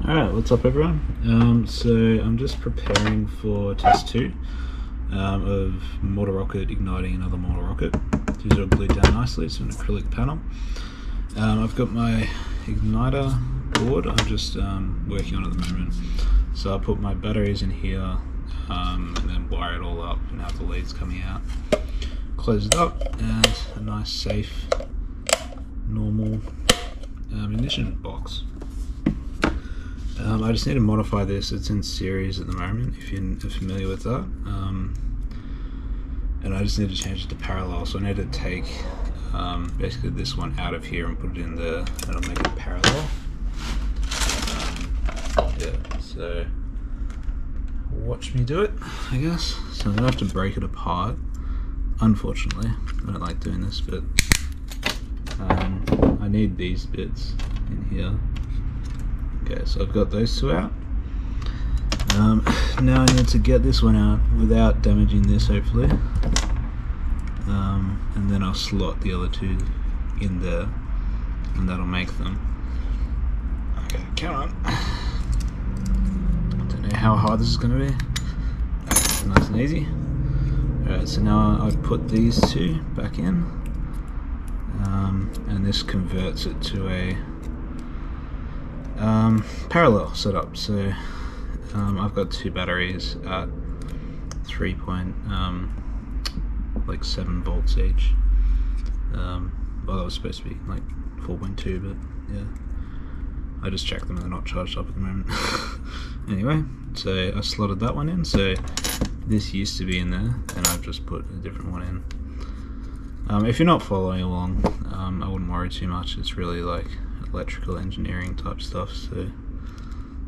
Alright, what's up everyone? So I'm just preparing for test 2 of mortar rocket igniting another mortar rocket. These are glued down nicely, it's an acrylic panel. I've got my igniter board I'm just working on at the moment. So I'll put my batteries in here and then wire it all up and have the leads coming out. Close it up and a nice safe normal ignition box. I just need to modify this. It's in series at the moment, if you're familiar with that. And I just need to change it to parallel, so I need to take basically this one out of here and put it in there, and it'll make it parallel. Yeah, so watch me do it, I guess. So I'm gonna have to break it apart, unfortunately. I don't like doing this, but I need these bits in here. Okay, so I've got those two out. Now I need to get this one out without damaging this, hopefully. And then I'll slot the other two in there, and that'll make them. Okay, come on. I don't know how hard this is going to be. Okay, nice and easy. Alright, so now I've put these two back in. And this converts it to a parallel setup. So I've got two batteries at 3.7 volts each. Well, that was supposed to be like 4.2, but yeah, I just checked them and they're not charged up at the moment. Anyway, so I slotted that one in. So this used to be in there, and I've just put a different one in. If you're not following along, I wouldn't worry too much. It's really like electrical engineering type stuff, so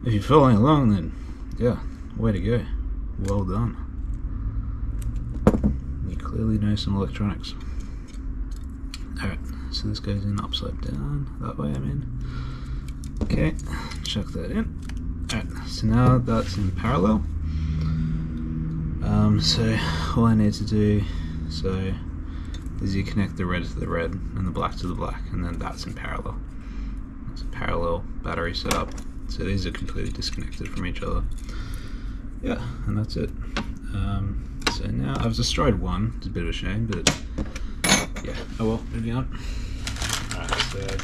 if you're following along, then yeah, way to go, well done. You clearly know some electronics. Alright, so this goes in upside down, that way I mean. Okay, chuck that in. Alright, so now that's in parallel. So all I need to do is you connect the red to the red and the black to the black, and then that's in parallel. It's a parallel battery setup. So these are completely disconnected from each other. Yeah, and that's it. So now I've destroyed one. It's a bit of a shame, but yeah. Oh well, moving on. Alright, so I've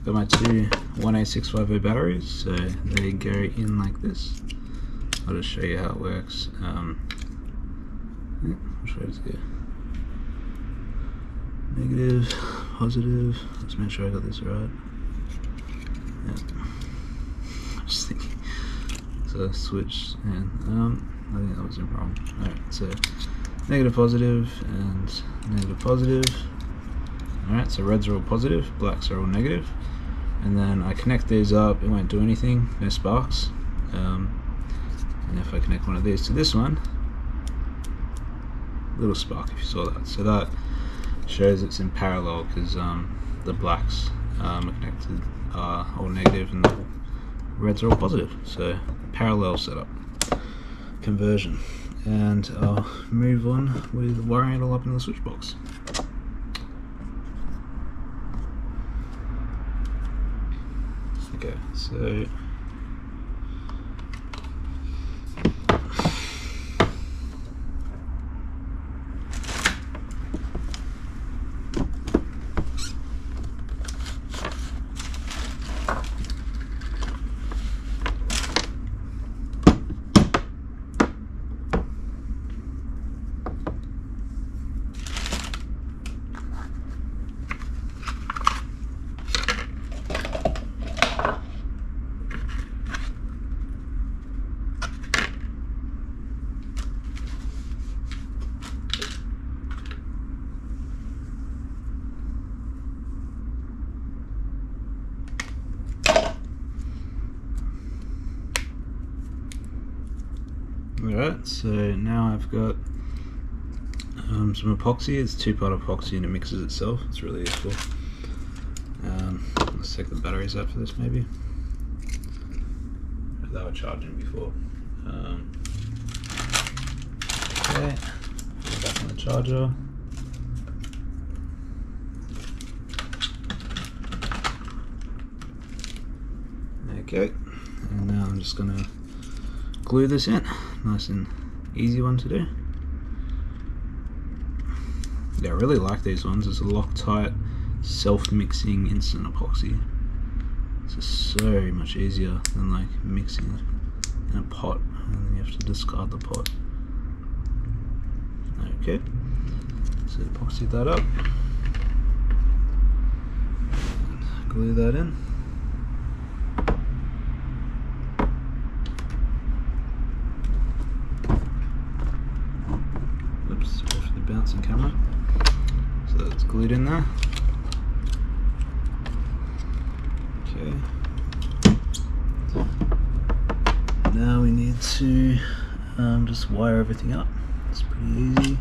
got my two 18650 batteries. So they go in like this. I'll just show you how it works. Which way does it go? Negative, positive. Let's make sure I got this right. Yeah. I'm just thinking. So switch, and I think that was wrong. Alright, so negative, positive, and negative, positive. Alright, so reds are all positive, blacks are all negative. And then I connect these up, it won't do anything, no sparks. And if I connect one of these to this one, little spark if you saw that. So that shows it's in parallel because the blacks are connected are all negative and the reds are all positive. So parallel setup, conversion, and I'll move on with wiring it all up in the switch box. Okay, so alright, so now I've got some epoxy. It's two-part epoxy and it mixes itself. It's really useful. Let's take the batteries out for this maybe. They were charging before. Okay, back on the charger. Okay, and now I'm just gonna glue this in. Nice and easy one to do. Yeah, I really like these ones. It's a Loctite self-mixing instant epoxy. It's just so much easier than like mixing it in a pot, and then you have to discard the pot. Okay, so epoxy that up, glue that in. Oops, sorry for the bouncing camera. So that's glued in there. Okay. Now we need to just wire everything up. It's pretty easy.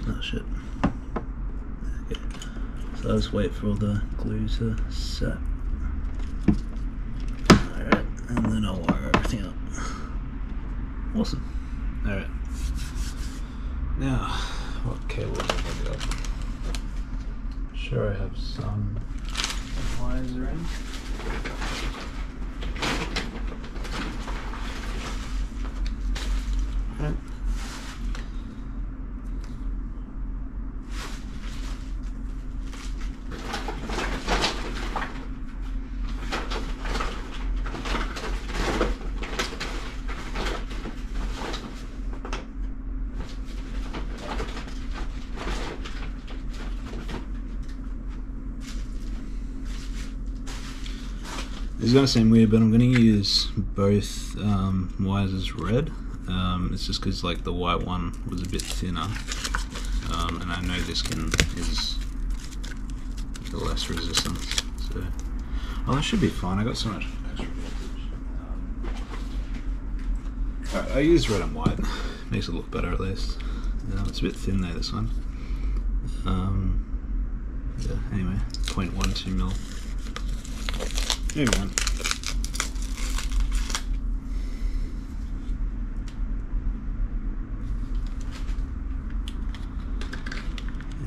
Oh shit. Okay. So I'll just wait for all the glue to set. Alright, and then I'll wire everything up. Awesome. Alright. Now, what cables have I got? Sure, I have some wires around. Alright. This is going to seem weird, but I'm going to use both wires as red. It's just because like the white one was a bit thinner, and I know this is the less resistance. So, oh, that should be fine. I got so much extra voltage. Alright, I use red and white. Makes it look better at least. It's a bit thin though, this one. Yeah. Anyway, 0.12 mil. Moving on.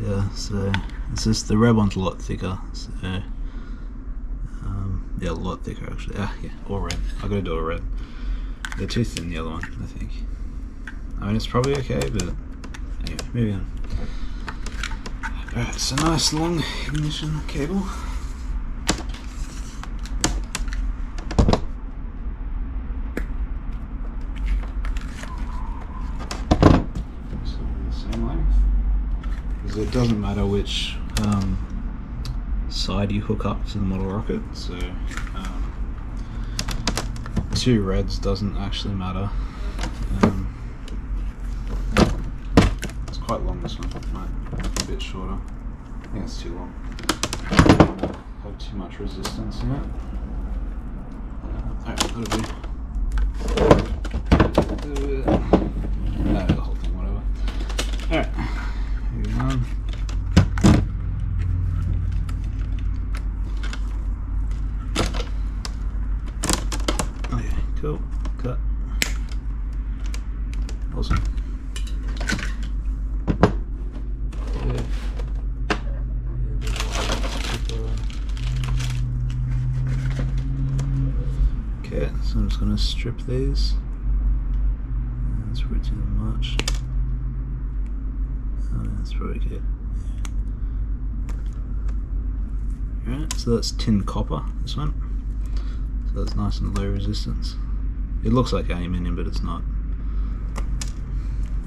Yeah, so it's just the red one's a lot thicker. So yeah, a lot thicker actually. Yeah, or red. I gotta do a red. They're too thin, the other one, I think. I mean, it's probably okay, but anyway, moving on. Alright, so nice long ignition cable. It doesn't matter which side you hook up to the model rocket, so two reds doesn't actually matter. It's quite long, this one, a bit shorter. I think it's too long. Have too much resistance in it. Alright, that'll do. No, the whole thing, whatever. Alright. Moving on. Okay, cool. Cut. Awesome. Okay, so I'm just going to strip these. That's probably too much. That's probably good. Alright, so that's tin copper, this one. So that's nice and low resistance. It looks like aluminium, but it's not.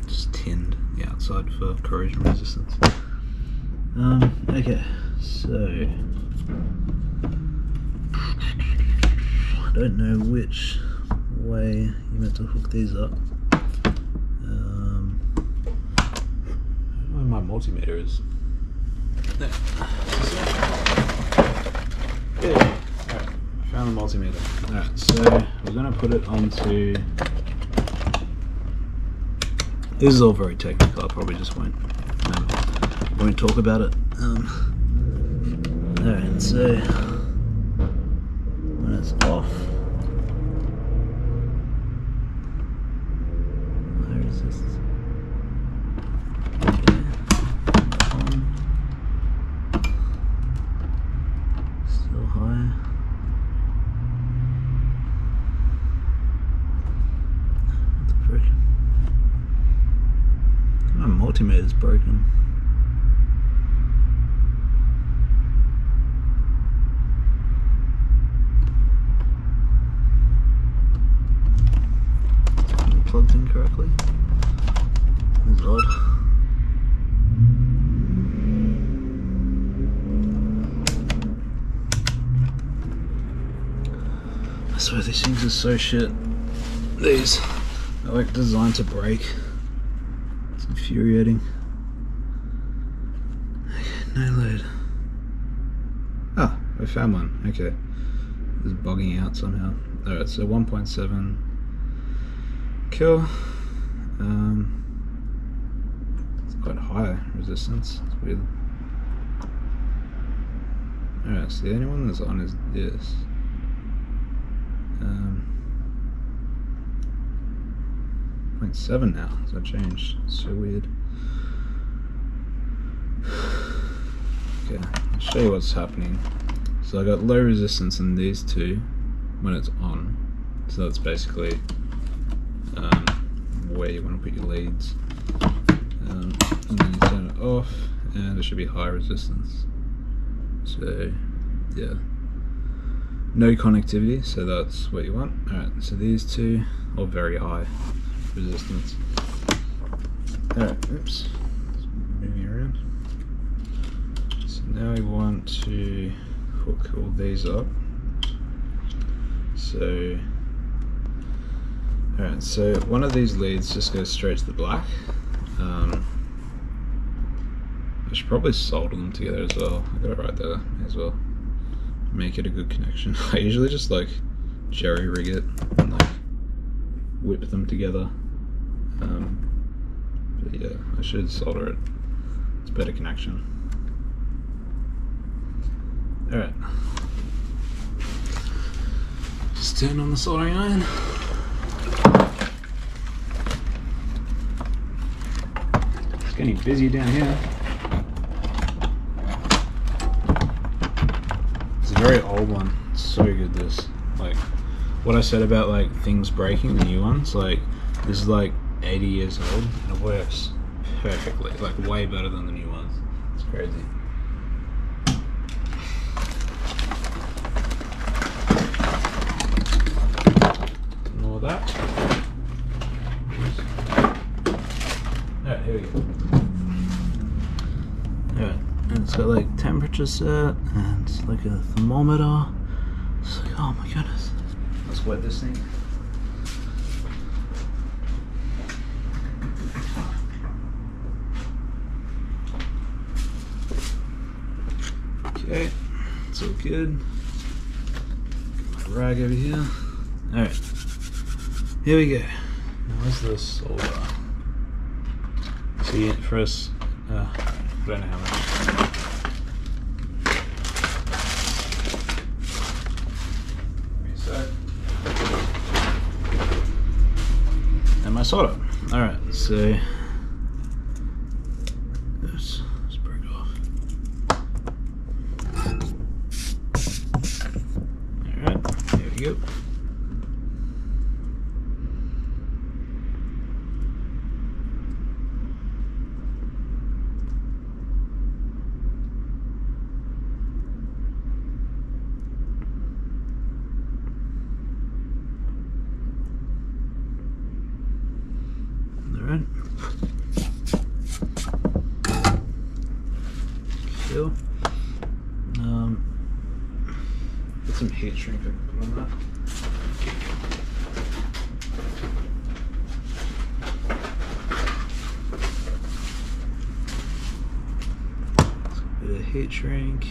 Just tinned the outside for corrosion resistance. Okay, so I don't know which way you meant to hook these up. My multimeter is there. Yeah. Alright, I found the multimeter. Alright, so we're gonna put it onto. This is all very technical. I probably just won't talk about it. Alright, so when it's off, high resistance. multimeter's broken. Plugged in correctly. That's odd. I swear these things are so shit. These are like designed to break. It's infuriating. Okay, no load. Ah, I found one. Okay. It's bugging out somehow. Alright, so 1.7 kill. It's quite high resistance. It's weird. Alright, so the only one that's on is this. 0.7 now, so it changed. It's so weird. Okay, I'll show you what's happening. So I got low resistance in these two when it's on. So that's basically where you want to put your leads. And then you turn it off, and it should be high resistance. So yeah, no connectivity, so that's what you want. Alright, so these two are very high resistance. Alright, oops, moving around. So now we want to hook all these up. So alright, so one of these leads just goes straight to the black. I should probably solder them together as well. I got it right there as well. Make it a good connection. I usually just like jerry rig it and like whip them together. But yeah, I should solder it. It's better connection. Alright. Just turn on the soldering iron. It's getting busy down here. It's a very old one. It's so good, this. Like, what I said about like things breaking, the new ones, like this is like 80 years old and it works perfectly, like way better than the new ones. It's crazy. Ignore that. Alright, here we go. Alright, and it's got like temperature set and it's like a thermometer. It's like, oh my goodness. Let's wet this thing. Okay, it's all good. Get my rag over here. Alright, here we go. Now where's the solder? See, first, I don't know how much. And my solder. Alright, so this broke off. Alright, here we go. Cool. Put some heat shrink I can put on that. A bit of heat shrink.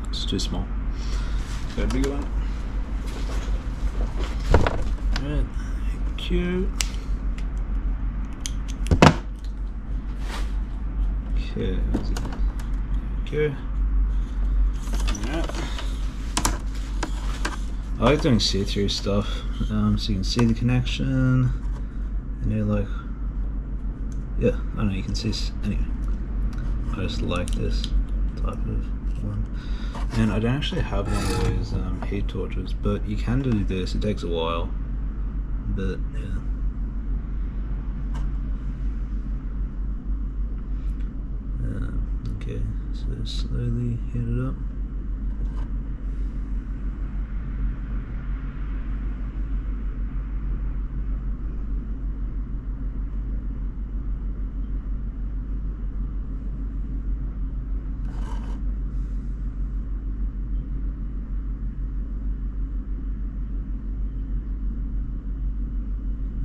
It's too small. Got a bigger one. Alright, cute. Okay, where's it? Okay. Alright. I like doing see-through stuff, so you can see the connection, and you're like, yeah, I don't know, you can see, anyway, I just like this type of one. And I don't actually have one of those heat torches, but you can do this. It takes a while, but yeah. Okay, so slowly heat it up.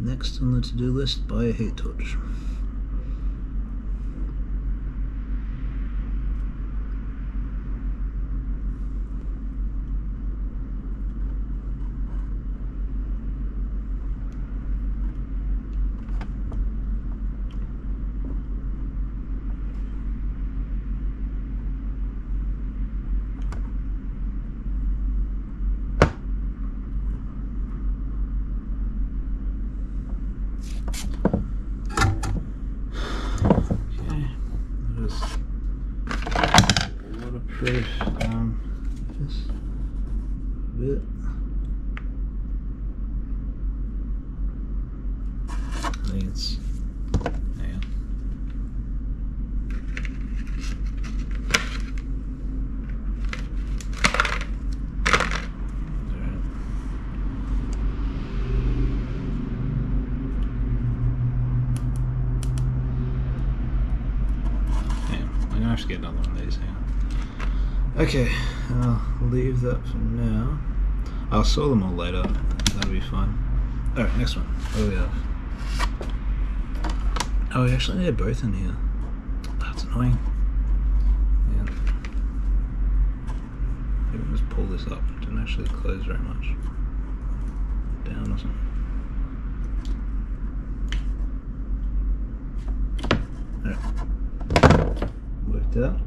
Next on the to-do list, buy a heat torch. Waterproof this bit. I think it's, hang on. I'm gonna have to get another one of these. Hang on. Okay, I'll leave that for now. I'll saw them all later. That'll be fun. Alright, next one. What do we have? Oh, we actually need both in here. That's annoying. Yeah. Maybe just pull this up. It didn't actually close very much. Down or something. Alright. Worked out.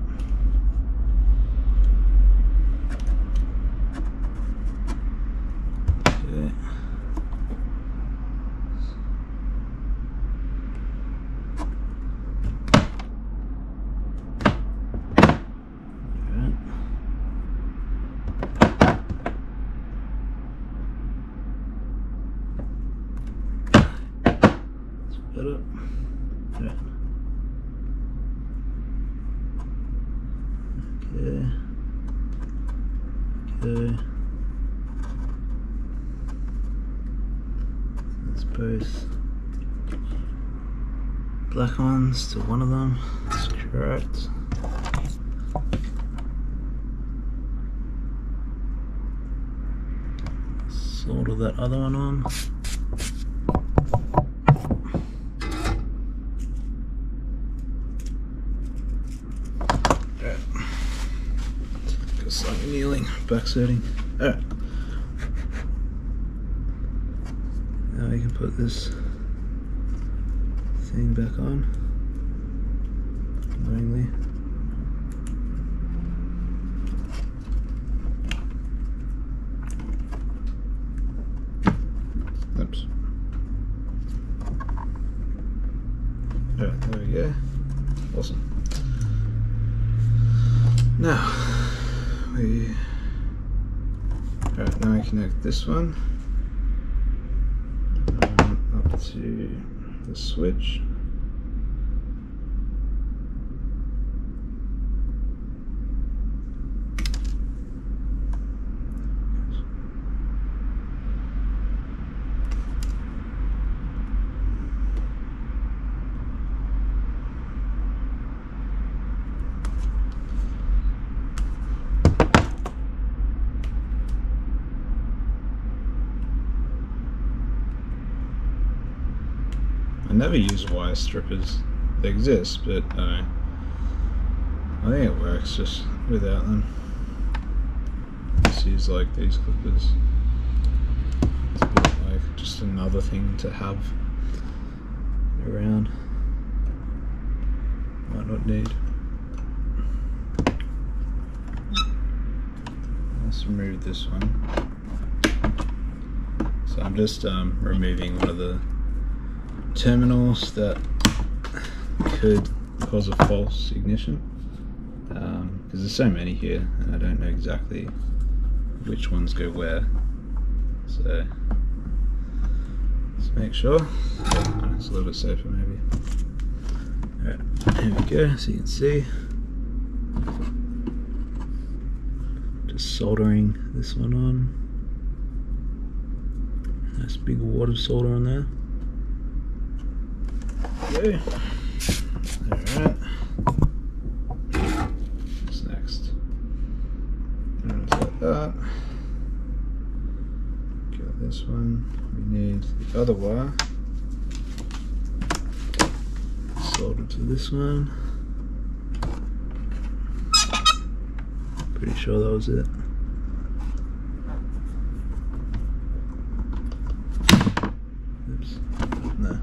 Okay. Better. Yeah. Okay. Okay. That's both black ones to one of them. That's correct. Solder that other one on. Slightly kneeling, backsetting. Alright. Now you can put this thing back on. Annoyingly. Oops. Alright, there we go. Awesome. Now, alright, now I connect this one up to the switch. I never use wire strippers. They exist, but I think it works just without them. Just use like these clippers. It's a bit like just another thing to have around. Might not need. Let's remove this one. So I'm just removing one of the terminals that could cause a false ignition, because there's so many here and I don't know exactly which ones go where. So let's make sure. It's a little bit safer maybe. Alright, here we go, so you can see. Just soldering this one on. Nice big wad of solder on there. Okay. Alright. What's next? Like that. Got this one. We need the other wire. Solder to this one. Pretty sure that was it. Oops. No.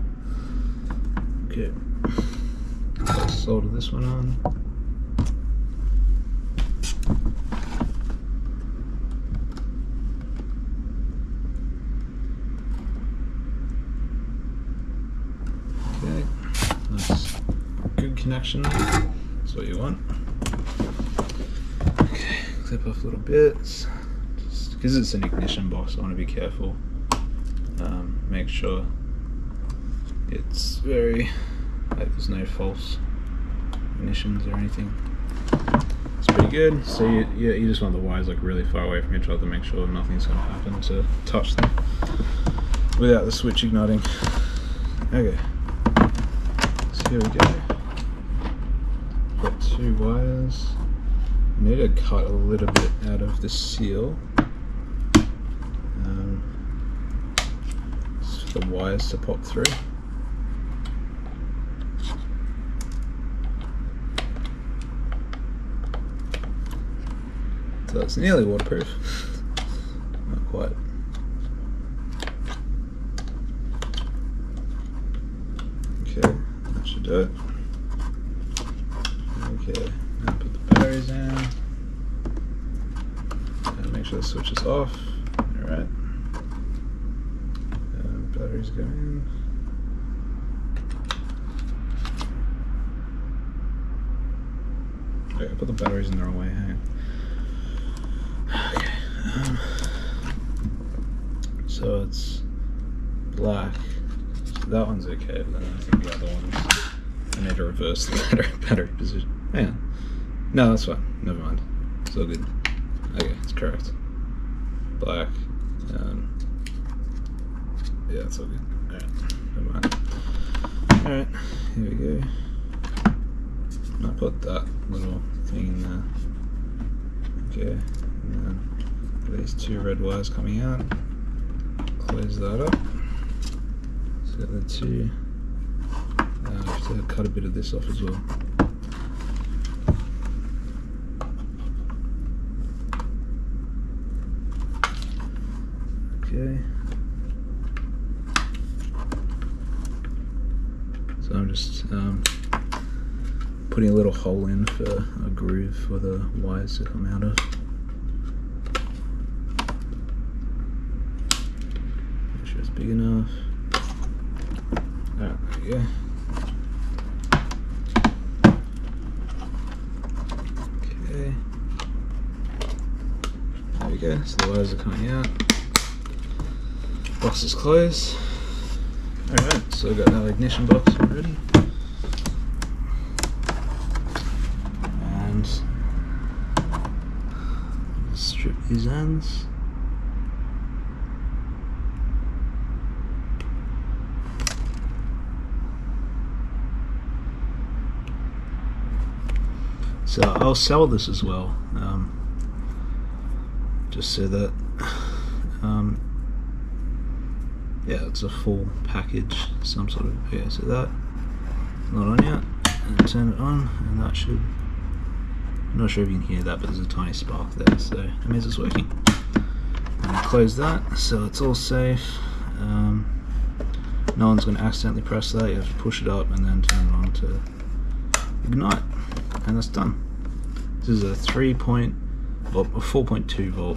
Okay. Let's solder this one on. Okay. That's good connection. That's what you want. Okay. Clip off little bits. Just because it's an ignition box, I want to be careful. Make sure it's very, like, there's no false ignitions or anything. It's pretty good. So you just want the wires like really far away from each other, make sure nothing's going to happen to touch them without the switch igniting. Okay, so here we go. Got two wires. I need to cut a little bit out of the seal. For the wires to pop through. So it's nearly waterproof. Not quite. Okay, that should do it. Okay, now put the batteries in. And make sure the switch is off. Alright. Batteries go in. Okay, I put the batteries in the wrong way. Hang on. Okay. So it's black. So that one's okay, but then I think the other ones, I need to reverse the battery position. Hang on. No, that's fine. Never mind. It's all good. Okay, it's correct. Black. Yeah, it's all good. Alright, never mind. Alright, here we go. I'll put that little thing in there. Okay, and then these two red wires coming out. Close that up. So got the two. I have to cut a bit of this off as well. Okay. So I'm just putting a little hole in for a groove for the wires to come out of. Make sure it's big enough. Alright, there we go. Okay. There we go, so the wires are coming out. Box is closed. Alright, so I've got our ignition box already. And strip these ends. So I'll sell this as well, just so that yeah, it's a full package, some sort of, yeah, so that, not on yet, and turn it on, and that should, I'm not sure if you can hear that, but there's a tiny spark there, so that means it's working. And close that, so it's all safe. No one's going to accidentally press that, you have to push it up and then turn it on to ignite, and that's done. This is a 4.2 volt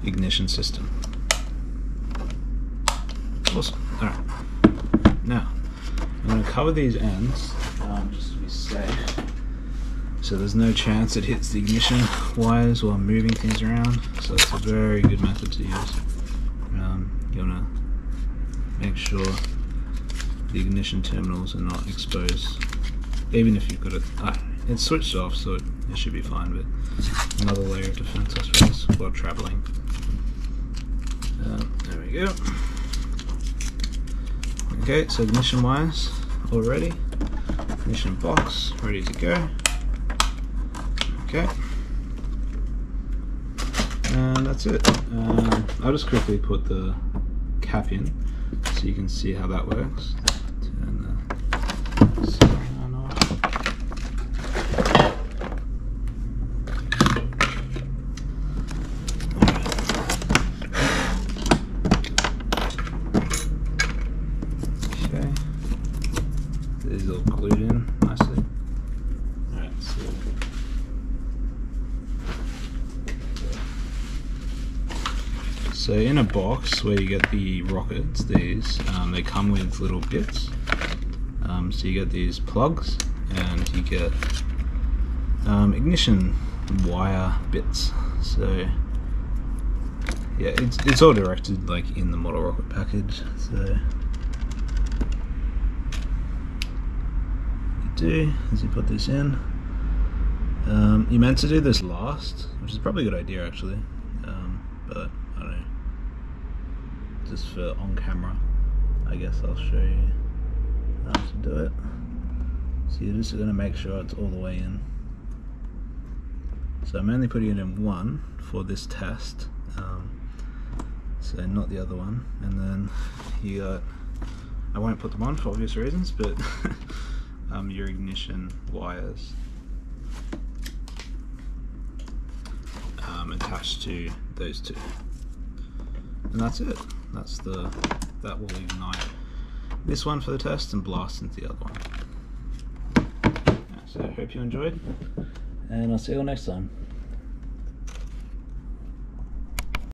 ignition system. Awesome. Alright. Now, I'm going to cover these ends just to be safe, so there's no chance it hits the ignition wires while moving things around. So it's a very good method to use. You want to make sure the ignition terminals are not exposed, even if you've got it. It's switched off, so it should be fine. But another layer of defense, I suppose, while traveling. There we go. Okay, so ignition wires all ready. Ignition box ready to go. Okay, and that's it. I'll just quickly put the cap in so you can see how that works. Turn the sun off. Okay, these are all glued in nicely. Alright, so in a box where you get the rockets, these they come with little bits. So you get these plugs, and you get ignition wire bits. So yeah, it's all directed like in the model rocket package. So you do as you put this in. You meant to do this last, which is probably a good idea actually, but I don't know. Just for on camera, I guess I'll show you how to do it. So you're just going to make sure it's all the way in. So I'm only putting it in one for this test, so not the other one. And then you got, I won't put them on for obvious reasons, but your ignition wires attached to those two. And that's it. That will ignite this one for the test and blast into the other one. So I hope you enjoyed, and I'll see you all next time.